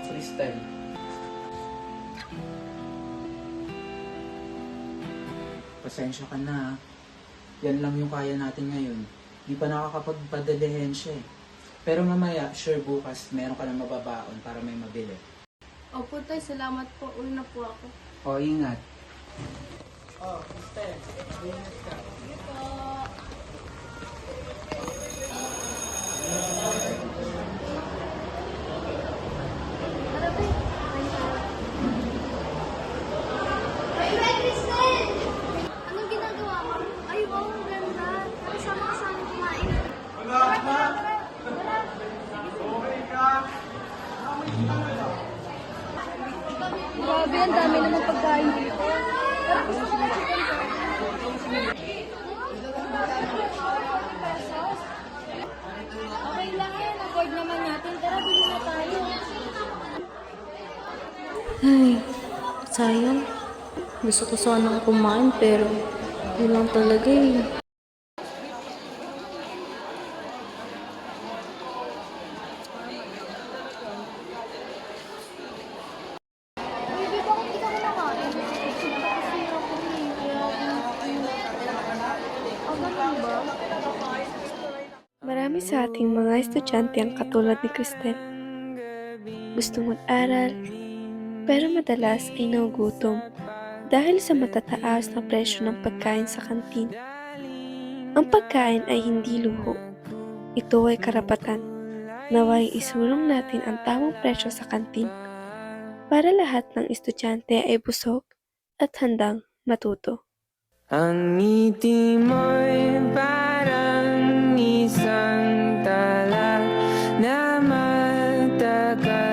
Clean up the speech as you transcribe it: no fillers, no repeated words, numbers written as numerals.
Crystal. Pasensya ka na ha. Yan lang yung kaya natin ngayon. Di pa nakakapagpadalihensya eh. Pero mamaya, sure bukas, meron ka lang mababaon para may mabili. Opo, tay. Salamat po. Una po ako. O, ingat. Oh, Crystal. Ingat ka. Tara, tay. Bye-bye, Kristen! Anong ginagawa mo? Ay, wow, ang ganda. Kasama ka sa amin kumain. Tara, tara, tara. Grabe, ang dami naman pagkain dito. Tara, gusto ko na chicken pesos. Okay lang yan. Afford naman natin. Tara, bili na tayo. Ay, sayang. Gusto ko sanang kumain pero yun lang talaga eh. Baby, bakit di ka kumakain? Kasi ako eh. Ganun ba? Marami sa ating mga estudyante ang katulad ni Cristel. Gusto mag-aral, pero madalas ay nagugutom dahil sa matataas na presyo ng pagkain sa kantin. Ang pagkain ay hindi luho. Ito ay karapatan. Naway isulong natin ang tamang presyo sa kantin para lahat ng estudyante ay busog at handang matuto. Ang ngiti mo'y parang isang tala na matagal